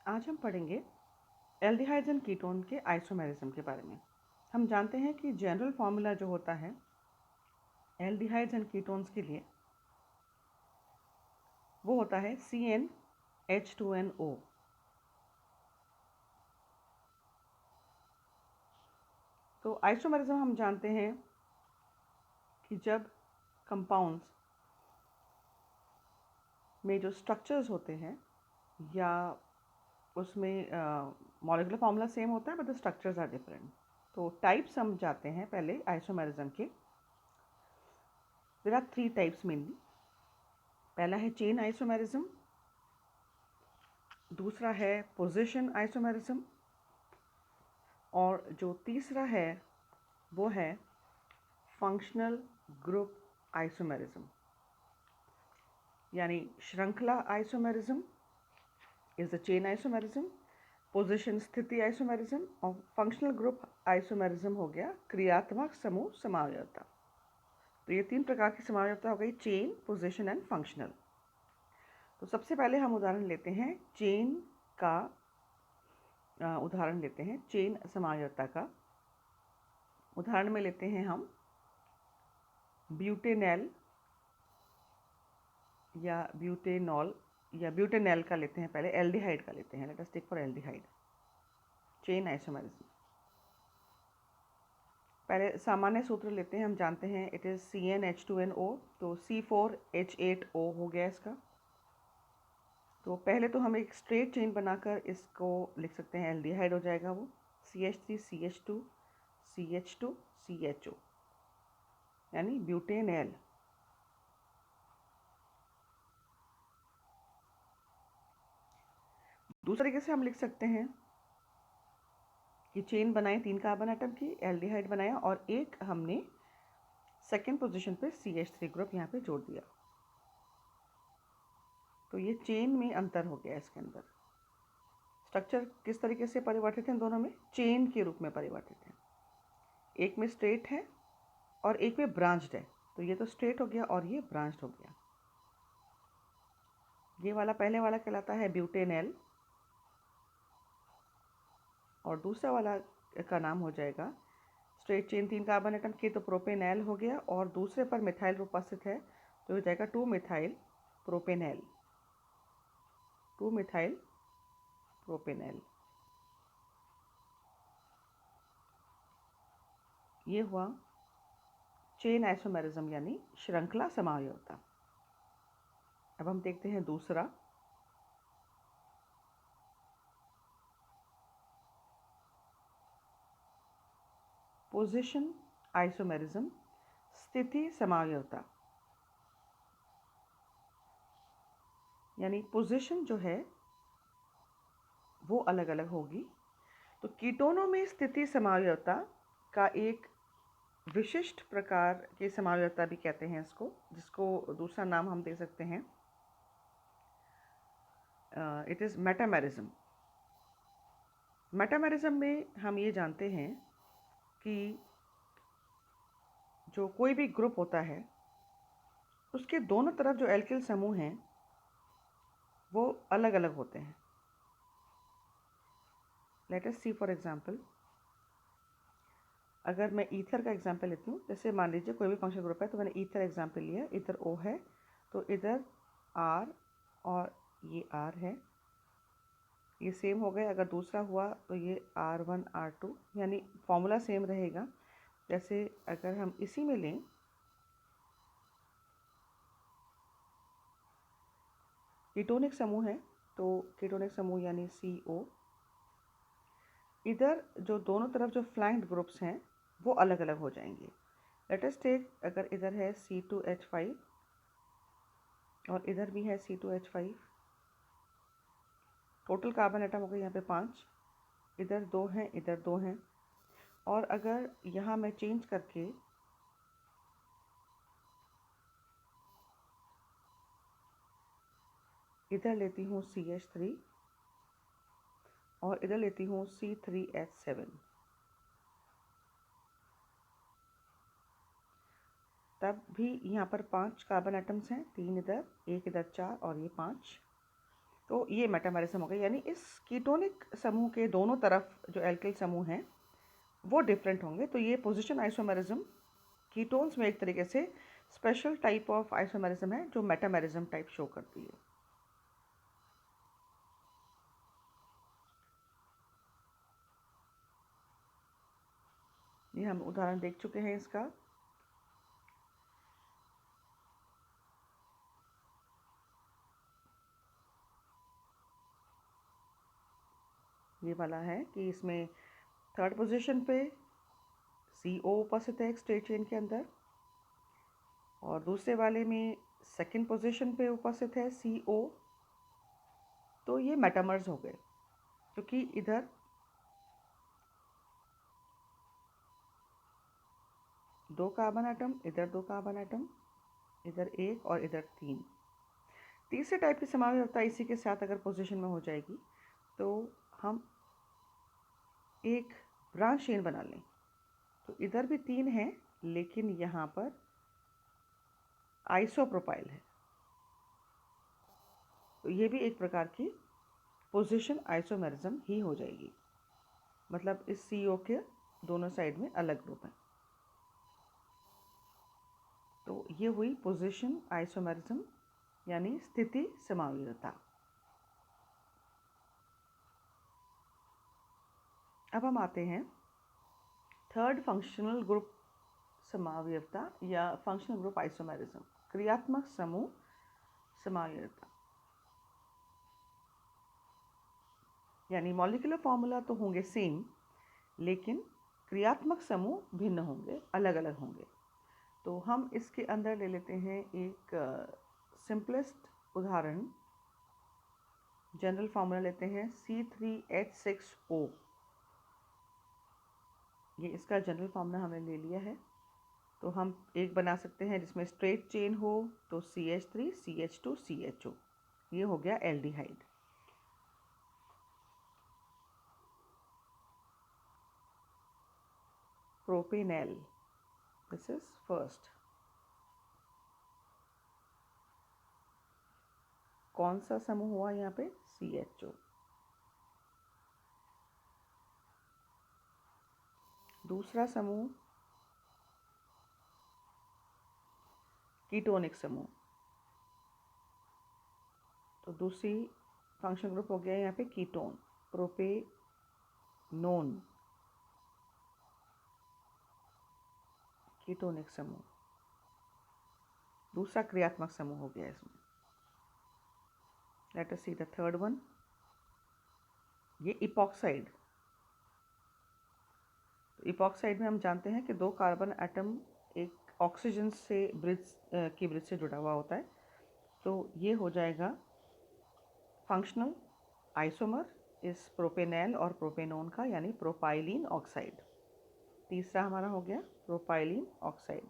आज हम पढ़ेंगे एल्डिहाइड्स एंड कीटोन के आइसोमेरिज्म के बारे में। हम जानते हैं कि जनरल फार्मूला जो होता है एल्डिहाइड्स एंड कीटोन्स के लिए वो होता है CnH2nO। तो आइसोमेरिज्म हम जानते हैं कि जब कंपाउंड्स में जो स्ट्रक्चर्स होते हैं या उसमें मॉलिक्यूलर फार्मूला सेम होता है but the structures are different. तो टाइप्स हम जाते हैं पहले आइसोमेरिज्म के। There are 3 types mainly. पहला है चेन आइसोमेरिज्म, दूसरा है पोजीशन आइसोमेरिज्म और जो तीसरा है वो है फंक्शनल ग्रुप आइसोमेरिज्म। यानी श्रृंखला isomerism is the chain isomerism, position स्थिति आइसोमेरिज्म और फंक्शनल ग्रुप आइसोमेरिज्म हो गया क्रियात्मक समूह समावयवता। तो ये 3 प्रकार की समावयवता हो गई, चेन, पोजीशन एंड फंक्शनल। तो सबसे पहले हम उदाहरण लेते हैं चेन का, उदाहरण लेते हैं चेन समावयवता का। उदाहरण में लेते हैं हम ब्यूटेनॉल या ब्यूटेनॉल या ब्यूटेनॉल का लेते हैं, पहले एल्डिहाइड का लेते हैं। Let us take for aldehyde chain isomerism. पहले सामान्य सूत्र लेते हैं, हम जानते हैं इट इज़ CnH2nO, तो C4H8O हो गया इसका। तो पहले तो हम एक स्ट्रेट चेन बनाकर इसको लिख सकते हैं, एल्डिहाइड हो जाएगा वो CH3CH2 CH2 CHO यानी ब्यूटेनॉल। दूसरे तरीके से हम लिख सकते हैं कि चेन बनाए 3 कार्बन एटम की, एल्डिहाइड बनाया और एक हमने सेकेंड पोजीशन पे CH3 ग्रुप यहाँ पे जोड़ दिया। तो ये चेन में अंतर हो गया। इसके अंदर स्ट्रक्चर किस तरीके से परिवर्तित है, इन दोनों में चेन के रूप में परिवर्तित है। एक में स्ट्रेट है और एक में ब्रांच्ड है। तो ये तो स्ट्रेट हो गया और ये ब्रांच्ड हो गया। ये वाला पहले वाला कहलाता है ब्यूटेनॉल और दूसरा वाला का नाम हो जाएगा, स्ट्रेट चेन 3 कार्बन एटम की तो प्रोपेनॉल हो गया और दूसरे पर मिथाइल उपस्थित है तो हो जाएगा 2 मिथाइल प्रोपेनॉल, 2 मिथाइल प्रोपेनॉल। ये हुआ चेन आइसोमेरिज्म यानी श्रृंखला समावयवता। अब हम देखते हैं दूसरा, पोजीशन आइसोमेरिज्म, स्थिति समावयवता। यानी पोजीशन जो है वो अलग अलग होगी। तो कीटोनों में स्थिति समावयवता का एक विशिष्ट प्रकार की समावयवता भी कहते हैं इसको, जिसको दूसरा नाम हम दे सकते हैं, इट इज़ मेटामेरिज्म। मेटामेरिज्म में हम ये जानते हैं कि जो कोई भी ग्रुप होता है उसके दोनों तरफ जो एल्किल समूह हैं वो अलग अलग होते हैं। Let us see for example, अगर मैं ईथर का एग्जांपल लेती हूँ, जैसे मान लीजिए कोई भी फंक्शन ग्रुप है तो मैंने ईथर एग्जांपल लिया, इधर O है तो इधर R और ये R है, ये सेम हो गए। अगर दूसरा हुआ तो ये R1 R2 यानी फॉर्मूला सेम रहेगा। जैसे अगर हम इसी में लें कीटोनिक समूह है तो कीटोनिक समूह यानी CO, इधर जो दोनों तरफ जो फ्लैंक्ड ग्रुप्स हैं वो अलग अलग हो जाएंगे। लेट अस टेक, अगर इधर है C2H5 और इधर भी है C2H5, टोटल कार्बन एटम हो गए यहाँ पे 5, इधर 2 हैं इधर 2 हैं। और अगर यहाँ मैं चेंज करके इधर लेती हूँ CH3 और इधर लेती हूँ C3H7, तब भी यहाँ पर 5 कार्बन एटम्स हैं, 3 इधर 1 इधर 4 और ये 5। तो ये मेटामेरिज्म हो गया, यानी इस कीटोनिक समूह के दोनों तरफ जो एल्किल समूह हैं वो डिफरेंट होंगे। तो ये पोजीशन आइसोमेरिज्म कीटोन्स में एक तरीके से स्पेशल टाइप ऑफ आइसोमेरिज्म है जो मेटामेरिज्म टाइप शो करती है। ये हम उदाहरण देख चुके हैं इसका। ये वाला है कि इसमें थर्ड पोजीशन पे CO उपस्थित है एक स्ट्रेट चेन के अंदर, और दूसरे वाले में सेकंड पोजीशन पे उपस्थित है CO। तो ये मेटामर्स हो गए, क्योंकि इधर दो कार्बन एटम, इधर दो कार्बन एटम, इधर एक और इधर तीन। तीसरे टाइप की समावेशता इसी के साथ अगर पोजीशन में हो जाएगी तो हम एक ब्रांच चेन बना लें। तो इधर भी तीन है, लेकिन यहाँ पर आइसोप्रोपाइल है, तो ये भी एक प्रकार की पोजीशन आइसोमेरिज्म ही हो जाएगी। मतलब इस CO के दोनों साइड में अलग ग्रुप है। तो ये हुई पोजीशन आइसोमेरिज्म यानी स्थिति समावेशता। अब हम आते हैं थर्ड फंक्शनल ग्रुप समावेशता या फंक्शनल ग्रुप आइसोमेरिज्म, क्रियात्मक समूह समावेशता। यानी मॉलिक्यूलर फॉर्मूला तो होंगे सेम, लेकिन क्रियात्मक समूह भिन्न होंगे, अलग अलग होंगे। तो हम इसके अंदर ले लेते हैं एक सिंपलेस्ट उदाहरण। जनरल फार्मूला लेते हैं C3H6O। ये इसका जनरल फार्मूला हमने ले लिया है। तो हम एक बना सकते हैं जिसमें स्ट्रेट चेन हो, तो CH3 CH2 CHO, ये हो गया aldehyde. Propanol, this is first. कौन सा समूह हुआ यहाँ पे? CHO। दूसरा समूह कीटोनिक समूह, तो दूसरी फंक्शन ग्रुप हो गया यहाँ पे कीटोन, प्रोपेनोन, कीटोनिक समूह। दूसरा क्रियात्मक समूह हो गया इसमें। Late us see the third one, ये इपॉक्साइड। तो इपॉक्साइड में हम जानते हैं कि दो कार्बन एटम एक ऑक्सीजन से ब्रिज से जुड़ा हुआ होता है। तो ये हो जाएगा फंक्शनल आइसोमर इस प्रोपेनॉल और प्रोपेनोन का, यानी प्रोपाइलीन ऑक्साइड। तीसरा हमारा हो गया प्रोपाइलीन ऑक्साइड।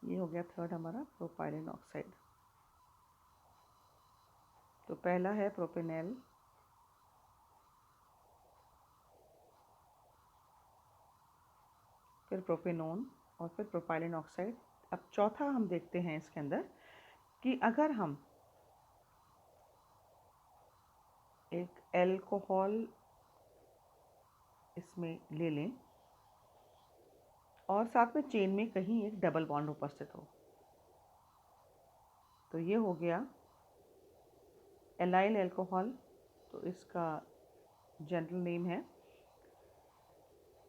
ये हो गया थर्ड हमारा प्रोपाइलीन ऑक्साइड। तो पहला है प्रोपेनॉल, फिर प्रोपेनोन और फिर प्रोपाइलीन ऑक्साइड। अब चौथा हम देखते हैं इसके अंदर कि अगर हम एक एल्कोहल इसमें ले लें और साथ में चेन में कहीं एक डबल बॉन्ड उपस्थित हो, तो ये हो गया एलाइल एल्कोहल। तो इसका जनरल नेम है,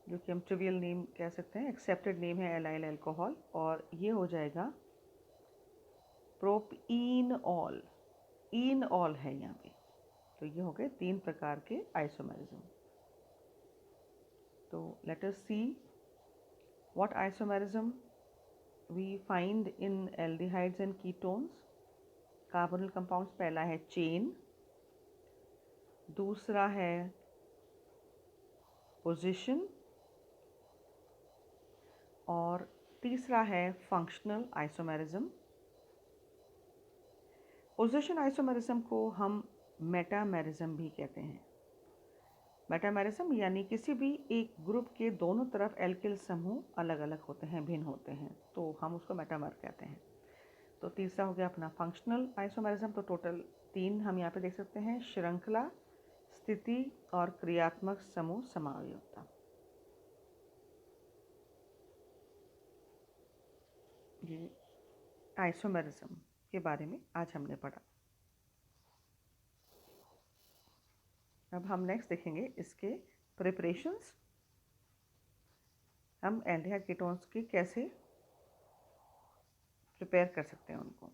जो कि हम ट्रिवियल नेम कह सकते हैं, एक्सेप्टेड नेम है एलाइल एल्कोहल, और ये हो जाएगा प्रोपीनॉल। इनऑल है यहाँ पे। तो ये हो गए तीन प्रकार के आइसोमेरिज्म। तो let us see what isomerism we find in aldehydes and ketones. Carbonyl compounds, पहला है चेन, दूसरा है पोजीशन, और तीसरा है फंक्शनल आइसोमेरिज्म। पोजीशन आइसोमेरिज्म को हम मेटामेरिज्म भी कहते हैं। मेटामेरिज्म यानी किसी भी एक ग्रुप के दोनों तरफ एल्किल समूह अलग अलग होते हैं, भिन्न होते हैं, तो हम उसको मेटामर कहते हैं। तो तीसरा हो गया अपना फंक्शनल आइसोमेरिज्म। तो टोटल 3 हम यहाँ पे देख सकते हैं, श्रृंखला, स्थिति और क्रियात्मक समूह समावयवता। ये आइसोमेरिज्म के बारे में आज हमने पढ़ा। अब हम नेक्स्ट देखेंगे इसके प्रिपरेशंस। हम एल्डिहाइड कीटोन्स की कैसे प्रिपेयर कर सकते हैं उनको।